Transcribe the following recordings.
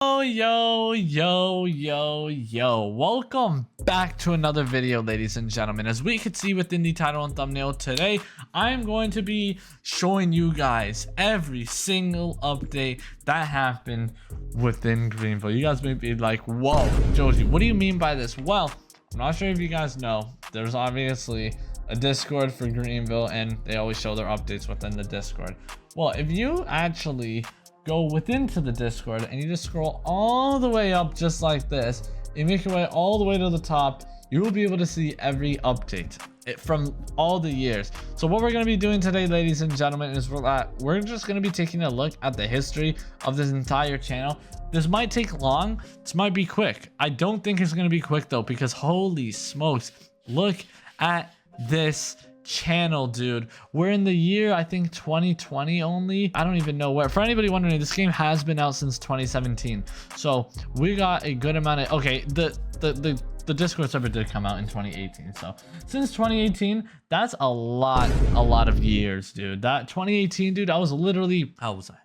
Yo, welcome back to another video, ladies and gentlemen. As we can see within the title and thumbnail, today I'm going to be showing you guys every single update that happened within Greenville. You guys may be like, whoa, Joji, what do you mean by this? Well, I'm not sure if you guys know, there's obviously a Discord for Greenville and they always show their updates within the Discord. Well, if you actually go within to the Discord and you just scroll all the way up just like this, you make your way all the way to the top, you will be able to see every update from all the years. So what we're going to be doing today, ladies and gentlemen, is we're just going to be taking a look at the history of this entire channel. This might take long, this might be quick. I don't think it's going to be quick though, because holy smokes, look at this channel, dude. We're in the year, I think 2020 only. I don't even know where. For anybody wondering, this game has been out since 2017, so we got a good amount of, okay, the Discord server did come out in 2018, so since 2018, that's a lot of years, dude. That 2018, dude, I was literally, how was I?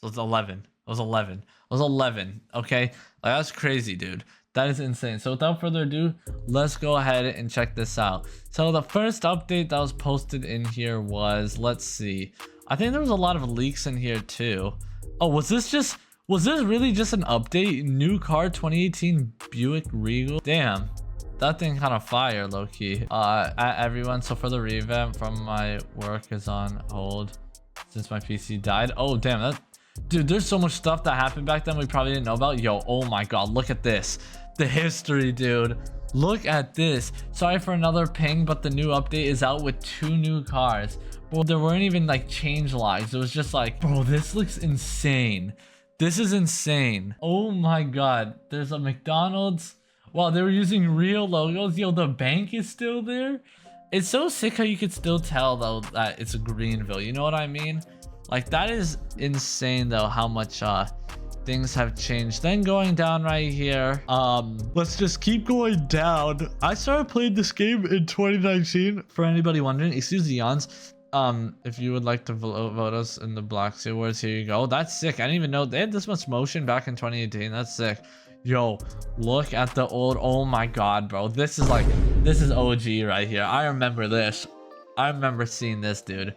So it's 11. I was 11. Okay, like, that's crazy, dude. That is insane. So without further ado, let's go ahead and check this out. So the first update that was posted in here was, let's see, I think there was a lot of leaks in here too. Oh, was this really just an update? New car, 2018 Buick Regal. Damn, that thing kind of fire, low-key. Everyone, so for the revamp from my work is on hold since my PC died. Oh damn, that, dude, there's so much stuff that happened back then we probably didn't know about. Yo, oh my god, look at this. The history, dude. Look at this. Sorry for another ping, but the new update is out with 2 new cars. Well, there weren't even like change logs. It was just like, bro, this looks insane. This is insane. Oh my god. There's a McDonald's. Wow, they were using real logos. Yo, the bank is still there. It's so sick how you could still tell though that it's a Greenville. You know what I mean? Like, that is insane though, how much things have changed. Then going down right here, let's just keep going down. I started playing this game in 2019. For anybody wondering, excuse the yawns. If you would like to vote us in the Black Sea Awards, here you go. That's sick. I didn't even know they had this much motion back in 2018. That's sick. Yo, look at the old, oh my god, bro, this is OG right here. I remember this. I remember seeing this, dude.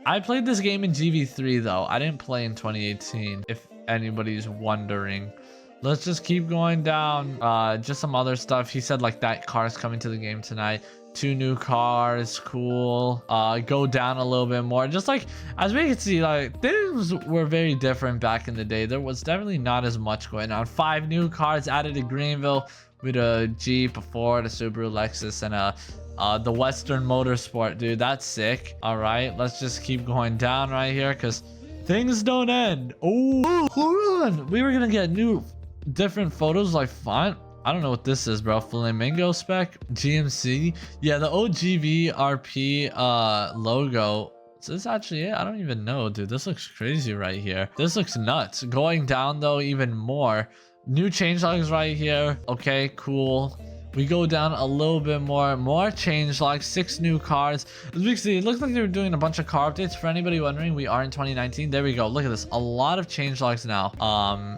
I played this game in GV3 though. I didn't play in 2018, if anybody's wondering. Let's just keep going down. Just some other stuff. He said like that car's coming to the game tonight. 2 new cars, cool. Go down a little bit more. Just like, as we can see, like, things were very different back in the day. There was definitely not as much going on. 5 new cars added to Greenville with a Jeep, a Ford, a Subaru, Lexus, and the Western Motorsport, dude. That's sick. All right, let's just keep going down right here because things don't end. Oh, hold on. We were gonna get new different photos like font. I don't know what this is, bro. Flamingo spec, GMC. Yeah, the OGVRP logo. Is this actually it? I don't even know, dude. This looks crazy right here. This looks nuts. Going down though, even more. New changelogs right here. Okay, cool. We go down a little bit more change logs, 6 new cars. As we can see, it looks like they were doing a bunch of car updates. For anybody wondering, we are in 2019. There we go. Look at this. A lot of change logs now.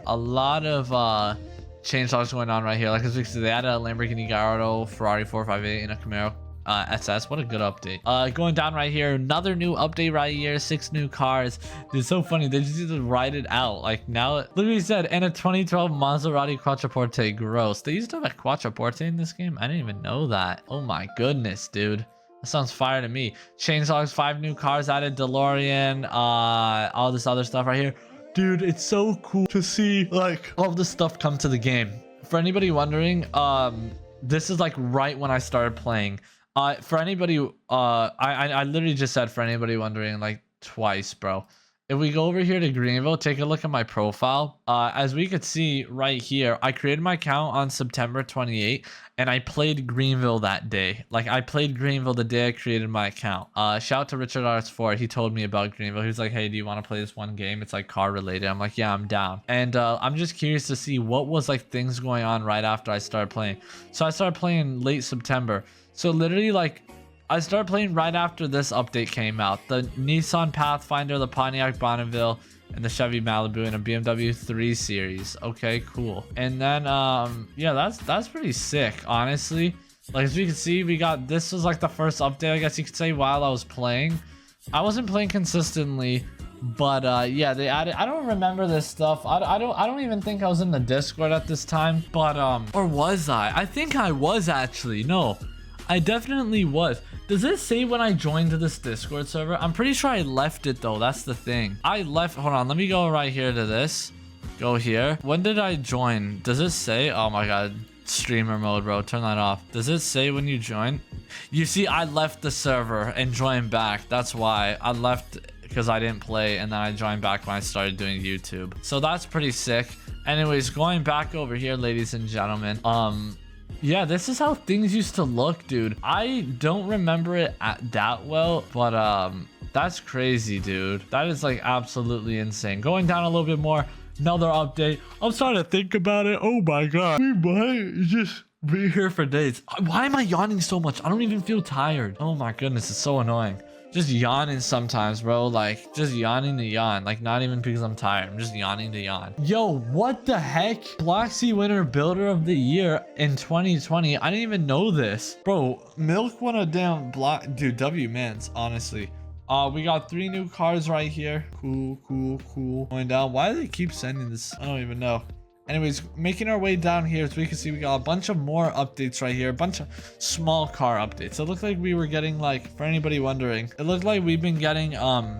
A lot of change logs going on right here. Like, as we can see, they added a Lamborghini Gallardo, Ferrari 458, and a Camaro SS. What a good update. Going down right here, another new update right here, 6 new cars. It's so funny, they just need to write it out. Like, now literally said, and a 2012 Maserati Quattroporte. Gross. They used to have a Quattroporte in this game. I didn't even know that. Oh my goodness, dude. That sounds fire to me. Changelogs, 5 new cars added, DeLorean, all this other stuff right here. Dude, it's so cool to see like all this stuff come to the game. For anybody wondering, this is like right when I started playing. For anybody, I literally just said for anybody wondering, like, twice, bro. If we go over here to Greenville, take a look at my profile. As we could see right here, I created my account on September 28th, and I played Greenville that day. Like, I played Greenville the day I created my account. Shout out to Richard RS4. He told me about Greenville. He was like, hey, do you want to play this one game? It's like car related. I'm like, yeah, I'm down. And I'm just curious to see what was like things going on right after I started playing. So I started playing late September. So literally, like, I started playing right after this update came out. The Nissan Pathfinder, the Pontiac Bonneville, and the Chevy Malibu and a BMW 3 Series. Okay, cool. And then yeah, that's pretty sick, honestly. Like, as we can see, we got, this was like the first update, I guess you could say, while I was playing. I wasn't playing consistently, but yeah, they added, I don't remember this stuff. I don't even think I was in the Discord at this time, but or was I? I think I was, actually. No, I definitely was. Does it say when I joined this Discord server? I'm pretty sure I left it though. That's the thing. I left, hold on, let me go right here to this. Go here. When did I join? Does it say? Oh my god. Streamer mode, bro. Turn that off. Does it say when you join? You see, I left the server and joined back. That's why I left, because I didn't play, and then I joined back when I started doing YouTube. So that's pretty sick. Anyways, going back over here, ladies and gentlemen, yeah, this is how things used to look, dude. I don't remember it that well, but that's crazy, dude. That is like absolutely insane. Going down a little bit more, another update. I'm starting to think about it. Oh my god, we might just be here for days. Why am I yawning so much? I don't even feel tired. Oh my goodness, it's so annoying. Just yawning sometimes, bro. Like, just yawning to yawn. Like, not even because I'm tired. I'm just yawning to yawn. Yo, what the heck? Black Sea Winter Builder of the Year in 2020. I didn't even know this. Bro, Milk won a damn block. Dude, W mans, honestly. We got 3 new cars right here. Cool, cool, cool. Going down. Why do they keep sending this? I don't even know. Anyways, making our way down here, as we can see, we got a bunch of more updates right here. A bunch of small car updates. It looked like we were getting, like, for anybody wondering, it looked like we've been getting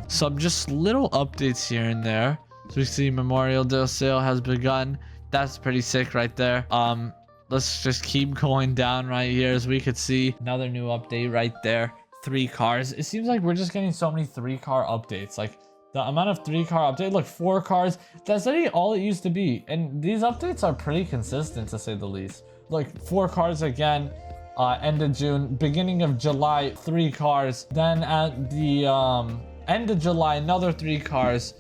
some just little updates here and there. So we see Memorial Day sale has begun. That's pretty sick right there. Let's just keep going down right here. As we could see, another new update right there. 3 cars. It seems like we're just getting so many 3-car updates. Like, the amount of 3-car update, look, 4 cars. That's literally all it used to be. And these updates are pretty consistent, to say the least. Like, 4 cars again, end of June, beginning of July, 3 cars. Then at the end of July, another 3 cars.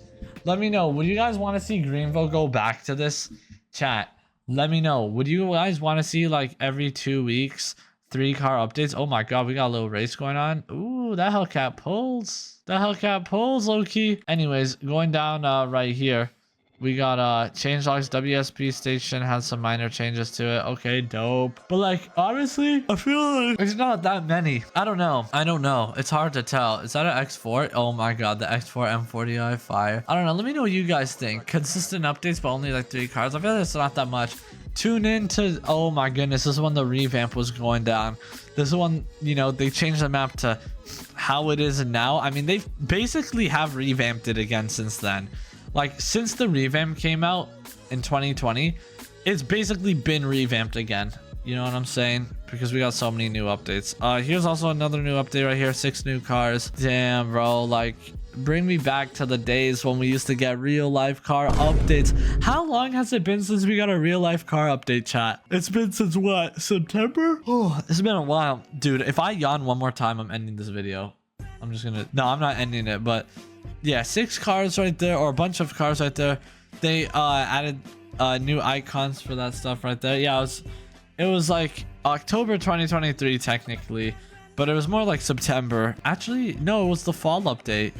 Let me know, would you guys want to see Greenville go back to this? Chat, let me know. Would you guys want to see, like, every 2 weeks 3-car updates? Oh my god, we got a little race going on. Ooh, that Hellcat pulls. That Hellcat pulls, low-key. Anyways, going down right here, we got changelog's WSP station has some minor changes to it. Okay, dope. But like, honestly, I feel like it's not that many. I don't know. It's hard to tell. Is that an X4? Oh my god, the X4 M40i fire. I don't know. Let me know what you guys think. Consistent updates, but only like 3 cars. I feel like it's not that much. Tune in to, oh my goodness, this is when the revamp was going down. This is when, you know, they changed the map to how it is now. I mean, they basically have revamped it again since then. Like, since the revamp came out in 2020, it's basically been revamped again. You know what I'm saying? Because we got so many new updates. Here's also another new update right here. 6 new cars. Damn, bro. Like, bring me back to the days when we used to get real life car updates. How long has it been since we got a real life car update, chat? It's been since what? September? Oh, it's been a while. Dude, if I yawn one more time, I'm ending this video. I'm just gonna... No, I'm not ending it, but... Yeah, 6 cars right there, or a bunch of cars right there. They added new icons for that stuff right there. Yeah, it was like October 2023 technically, but it was more like September. Actually, no, it was the fall update.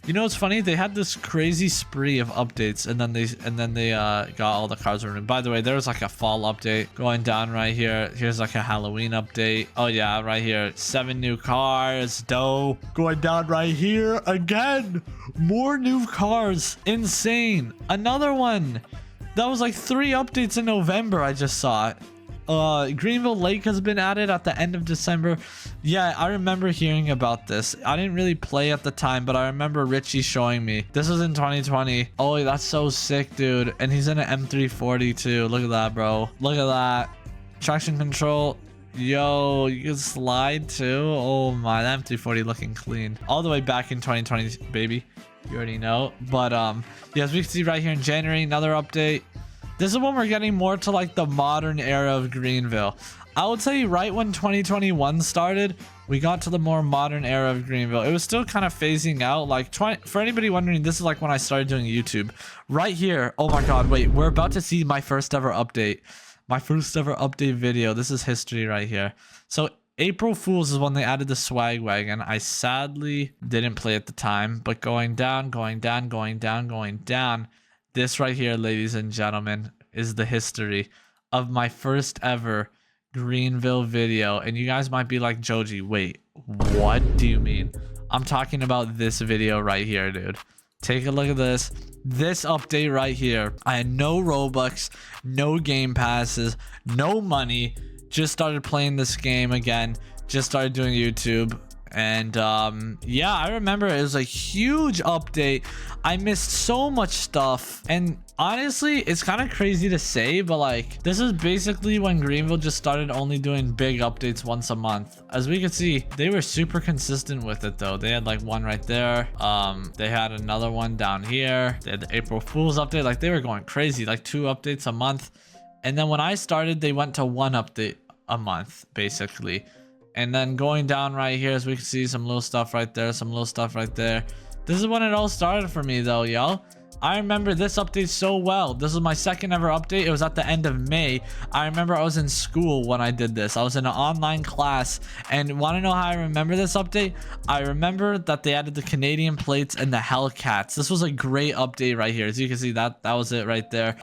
You know what's funny? They had this crazy spree of updates, and then they got all the cars removed. By the way, there was like a fall update going down right here. Here's like a Halloween update. Oh yeah, right here, 7 new cars. Dope. Going down right here again. More new cars. Insane. Another one. That was like 3 updates in November. I just saw it. Greenville Lake has been added at the end of December. Yeah, I remember hearing about this. I didn't really play at the time, but I remember Richie showing me. This was in 2020. Oh, that's so sick, dude. And he's in an M340 too. Look at that, bro. Look at that. Traction control. Yo, you can slide too. Oh my, that M340 looking clean. All the way back in 2020, baby. You already know. But yeah, as we can see right here in January, another update. This is when we're getting more to like the modern era of Greenville. I would say right when 2021 started, we got to the more modern era of Greenville. It was still kind of phasing out. Like, for anybody wondering, this is like when I started doing YouTube. Right here. Oh my god, wait. We're about to see my first ever update. My first ever update video. This is history right here. So April Fool's is when they added the swag wagon. I sadly didn't play at the time, but going down, going down, going down, going down. This right here, ladies and gentlemen, is the history of my first ever Greenville video. And you guys might be like, Joji, wait, what do you mean? I'm talking about this video right here, dude. Take a look at this. This update right here. I had no Robux, no game passes, no money. Just started playing this game again. Just started doing YouTube. And yeah, I remember it was a huge update. I missed so much stuff. And honestly, it's kind of crazy to say, but like, this is basically when Greenville just started only doing big updates once a month. As we could see, they were super consistent with it though. They had like one right there. They had another one down here. They had the April Fool's update. Like, they were going crazy, like 2 updates a month. And then when I started, they went to 1 update a month, basically. And then going down right here, as we can see, some little stuff right there, some little stuff right there. This is when it all started for me though, yo. I remember this update so well. This was my second ever update. It was at the end of May. I remember I was in school when I did this. I was in an online class. And want to know how I remember this update? I remember that they added the Canadian plates and the Hellcats. This was a great update right here. As you can see, that was it right there.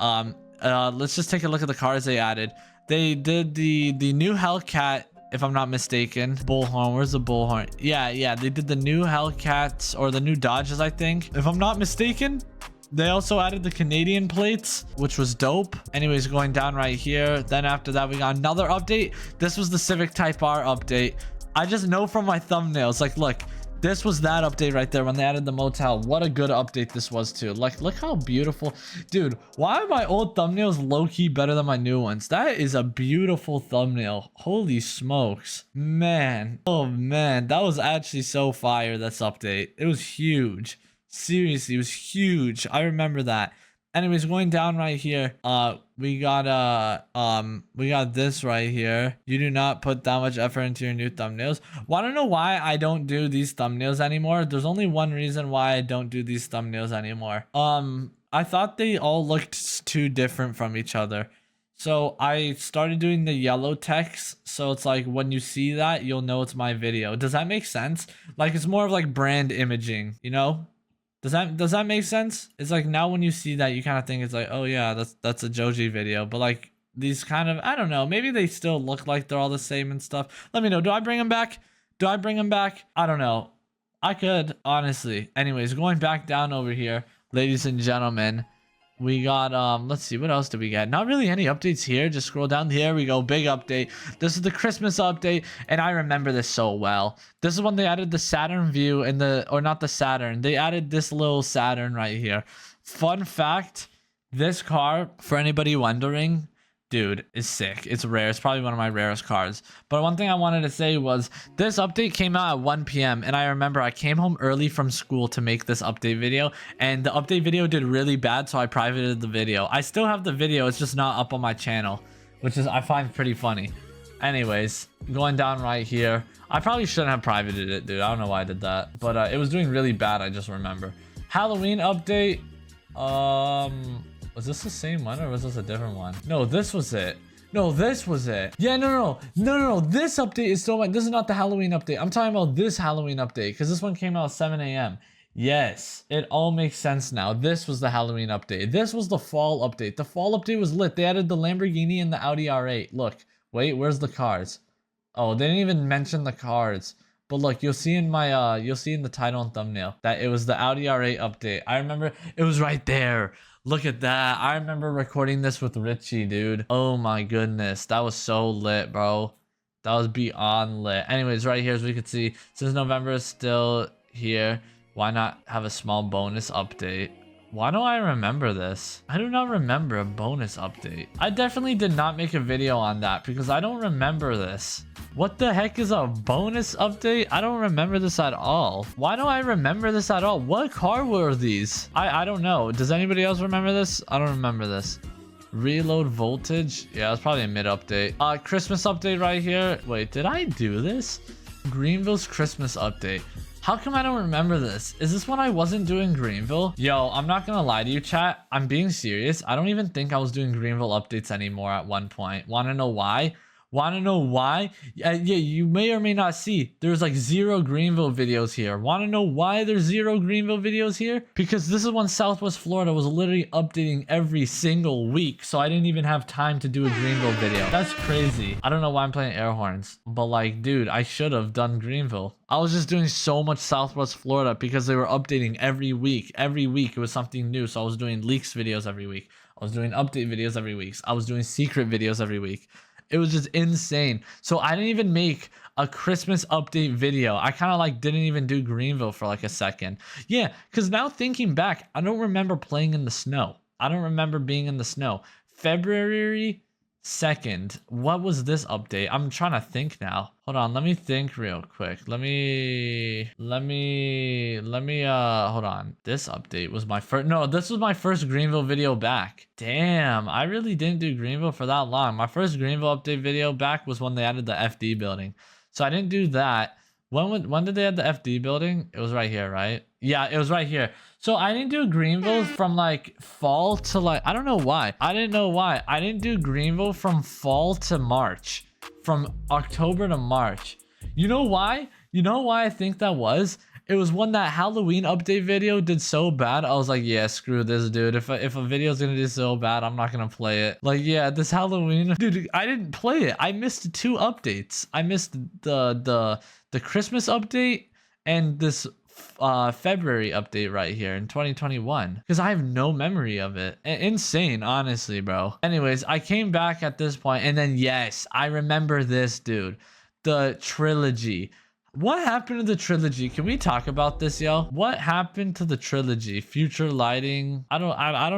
Let's just take a look at the cars they added. They did the new Hellcat, if I'm not mistaken. Bullhorn, where's the Bullhorn? Yeah, they did the new Hellcats, or the new Dodges, I think, if I'm not mistaken. They also added the Canadian plates, which was dope. Anyways, going down right here, then after that we got another update. This was the Civic Type R update. I just know from my thumbnails, like, look, this was that update right there when they added the motel. What a good update this was too. Like, look how beautiful. Dude, why are my old thumbnails low-key better than my new ones? That is a beautiful thumbnail. Holy smokes, man. Oh man, that was actually so fire, this update. It was huge. Seriously, it was huge. I remember that. Anyways, going down right here, we got this right here. You do not put that much effort into your new thumbnails. Want to know why I don't do these thumbnails anymore? There's only one reason why I don't do these thumbnails anymore. I thought they all looked too different from each other. So I started doing the yellow text. So it's like when you see that, you'll know it's my video. Does that make sense? Like, it's more of like brand imaging, you know? Does that make sense? It's like now when you see that, you kind of think it's like, oh yeah, that's a Joji video. But like these kind of, I don't know, maybe they still look like they're all the same and stuff. Let me know. Do I bring them back? Do I bring them back? I don't know. I could, honestly. Anyways, going back down over here, ladies and gentlemen, we got, let's see, what else did we get? Not really any updates here. Just scroll down. Here we go. Big update. This is the Christmas update, and I remember this so well. This is when they added the Saturn view and or not the Saturn. They added this little Saturn right here. Fun fact, this car, for anybody wondering, dude, is sick. It's rare. It's probably one of my rarest cars. But one thing I wanted to say was this update came out at 1 p.m. and I remember I came home early from school to make this update video, and the update video did really bad, so I privated the video. I still have the video. It's just not up on my channel, which is I find pretty funny. Anyways, going down right here, I probably shouldn't have privated it, dude. I don't know why I did that, but it was doing really bad. I just remember. Halloween update. Was this the same one or was this a different one? No, this was it. No, this was it. Yeah, no. This update is still, this is not the Halloween update. I'm talking about this Halloween update because this one came out at 7 a.m. Yes, it all makes sense now. This was the Halloween update. This was the fall update. The fall update was lit. They added the Lamborghini and the Audi R8. Look, wait, where's the cars? Oh, they didn't even mention the cars. But look, you'll see in my, you'll see in the title and thumbnail that it was the Audi R8 update. I remember it was right there. Look at that. I remember recording this with Richie, dude. Oh my goodness. That was so lit, bro. That was beyond lit. Anyways, right here, as we can see, since November is still here, why not have a small bonus update? Why do I remember this? I do not remember a bonus update. I definitely did not make a video on that because I don't remember this. What the heck is a bonus update? I don't remember this at all. Why don't I remember this at all? What car were these? I don't know. Does anybody else remember this? I don't remember this. Reload voltage? Yeah, it's probably a mid update. Christmas update right here. Wait, did I do this? Greenville's Christmas update. How come I don't remember this? Is this when I wasn't doing Greenville? Yo, I'm not gonna lie to you, chat. I'm being serious. I don't even think I was doing Greenville updates anymore at one point. Wanna know why? Want to know why? Yeah, you may or may not see there's like 0 Greenville videos here. Want to know why there's 0 Greenville videos here? Because this is when Southwest Florida was literally updating every single week, so I didn't even have time to do a Greenville video. That's crazy. I don't know why I'm playing air horns, but like, dude, I should have done Greenville. I was just doing so much Southwest Florida because they were updating every week. Every week it was something new, so I was doing leaks videos every week. I was doing update videos every week. I was doing secret videos every week. It was just insane. So I didn't even make a Christmas update video. I kind of like didn't even do Greenville for like a second. Yeah, because now thinking back, I don't remember playing in the snow. I don't remember being in the snow. February 2nd. What was this update? I'm trying to think now. Hold on, let me think real quick. Let me hold on. This update was my first. No, this was my first Greenville video back. Damn, I really didn't do Greenville for that long. My first Greenville update video back was when they added the FD building. So I didn't do that. When did they add the FD building? It was right here, right? Yeah, it was right here. So I didn't do Greenville from like fall to like, I don't know why. I didn't know why. I didn't do Greenville from fall to March. From October to March. You know why? You know why I think that was? It was when that Halloween update video did so bad. I was like, yeah, screw this, dude. If a video's gonna do so bad, I'm not gonna play it. Like, yeah, this Halloween, dude, I didn't play it. I missed 2 updates. I missed the Christmas update and this February update right here in 2021 because I have no memory of it. Insane, honestly, bro. Anyways, I came back at this point and then yes, I remember this, dude. The trilogy. What happened to the trilogy? Can we talk about this, yo? What happened to the trilogy? Future lighting? I don't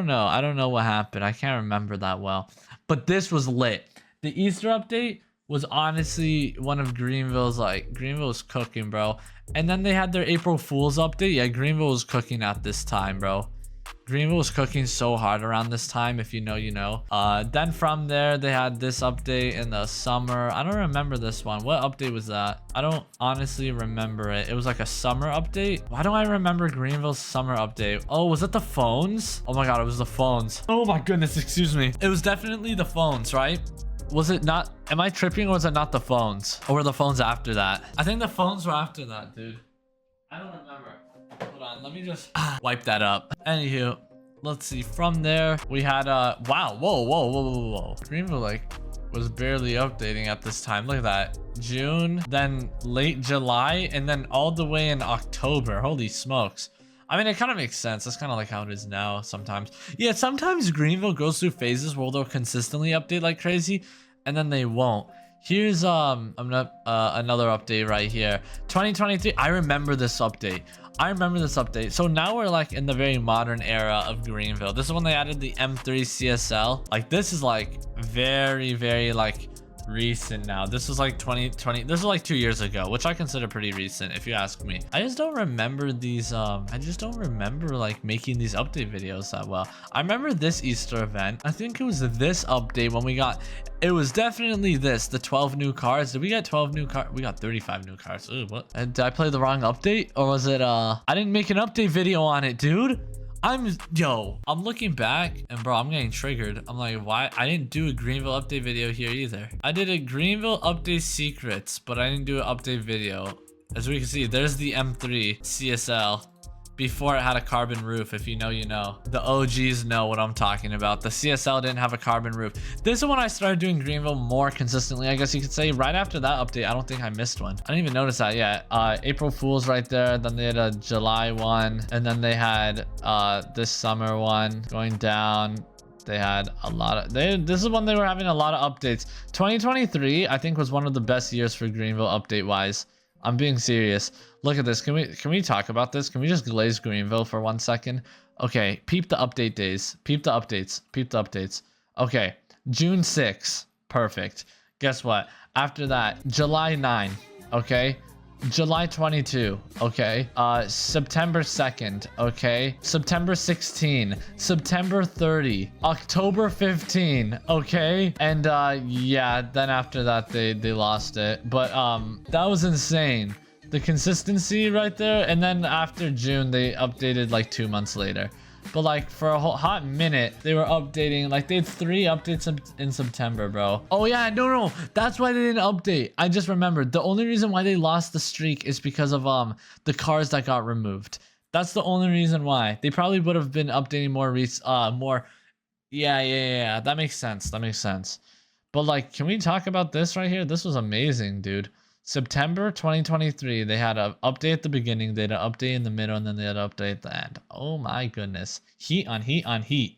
know. I don't know what happened. I can't remember that well. But this was lit. The Easter update was honestly one of Greenville's, like, Greenville's cooking, bro. And then they had their April Fool's update. Yeah, Greenville was cooking at this time, bro. Greenville was cooking so hard around this time, if you know, you know. Then from there, they had this update in the summer. I don't remember this one. What update was that? I don't honestly remember it. It was like a summer update. Why don't I remember Greenville's summer update? Oh, was it the phones? Oh my god, it was the phones. Oh my goodness, excuse me. It was definitely the phones, right? Was it not? Am I tripping or was it not the phones? Or were the phones after that? I think the phones were after that, dude. I don't remember. Hold on, let me just wipe that up. Anywho, let's see. From there, we had wow, whoa. Greenville like was barely updating at this time. Look at that. June, then late July, and then all the way in October. Holy smokes. I mean, it kind of makes sense. That's kind of like how it is now sometimes. Yeah, sometimes Greenville goes through phases where they'll consistently update like crazy, and then they won't. Here's another update right here. 2023. I remember this update. So now we're like in the very modern era of Greenville. This is when they added the M3 CSL. Like this is like very like recent now. This is like 2020. This is like 2 years ago, which I consider pretty recent if you ask me. I just don't remember these I just don't remember like making these update videos that well. I remember this Easter event. I think it was this update when we got, it was definitely this, the 12 new cars. Did we get 12 new cars? We got 35 new cars. Ooh, what? Did I play the wrong update? Or was it I didn't make an update video on it, dude. I'm looking back and bro, I'm getting triggered. I'm like, why? I didn't do a Greenville update video here either. I did a Greenville update secrets, but I didn't do an update video. As we can see, there's the M3 CSL before it had a carbon roof. If you know, you know. The OGs know what I'm talking about. The CSL didn't have a carbon roof. This is when I started doing Greenville more consistently, I guess you could say. Right after that update, I don't think I missed one. I didn't even notice that yet. April Fool's right there. Then they had a July one. And then they had this summer one going down. They had a lot of, this is when they were having a lot of updates. 2023, I think, was one of the best years for Greenville update wise. I'm being serious. Look at this. Can we talk about this? Can we just glaze Greenville for 1 second? Okay, peep the update days. Peep the updates. Peep the updates. Okay, June 6. Perfect. Guess what? After that, July 9. Okay. July 22. Okay. September 2nd. Okay. September 16. September 30. October 15. Okay. And yeah, then after that they lost it. But that was insane. The consistency right there. And then after June, they updated like 2 months later. but like for a whole hot minute they were updating. Like they had 3 updates in September, bro. Oh yeah, no, that's why they didn't update. I just remembered the only reason why they lost the streak is because of the cars that got removed. That's the only reason why. They probably would have been updating more. Yeah, that makes sense. But like, can we talk about this right here? This was amazing, dude. September 2023, they had an update at the beginning, they had an update in the middle, and then they had an update at the end. Oh my goodness. Heat on heat on heat.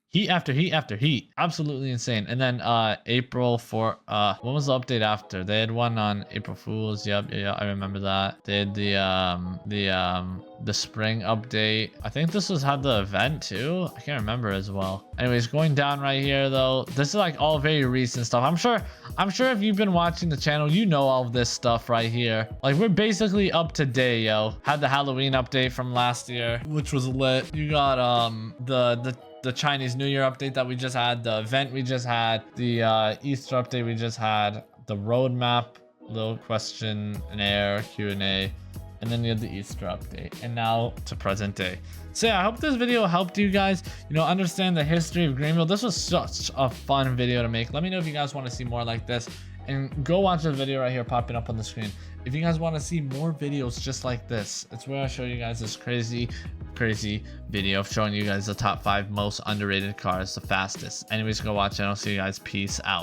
Heat after heat after heat. Absolutely insane. And then April for when was the update after? They had one on April Fools. Yep, yeah, I remember that. They had the spring update. I think this had the event too. I can't remember as well. Anyways, going down right here though, this is like all very recent stuff. I'm sure if you've been watching the channel, you know all of this stuff right here. Like we're basically up to date, yo. Had the Halloween update from last year, which was lit. You got the Chinese New Year update that we just had, the event we just had, the Easter update we just had, the roadmap, little questionnaire, Q&A, and then you had the Easter update, and now to present day. So yeah, I hope this video helped you guys, understand the history of Greenville. This was such a fun video to make. Let me know if you guys want to see more like this, and go watch the video right here popping up on the screen. If you guys want to see more videos just like this, it's where I show you guys this crazy video of showing you guys the top 5 most underrated cars, the fastest. Anyways, go watch it. I'll see you guys. Peace out.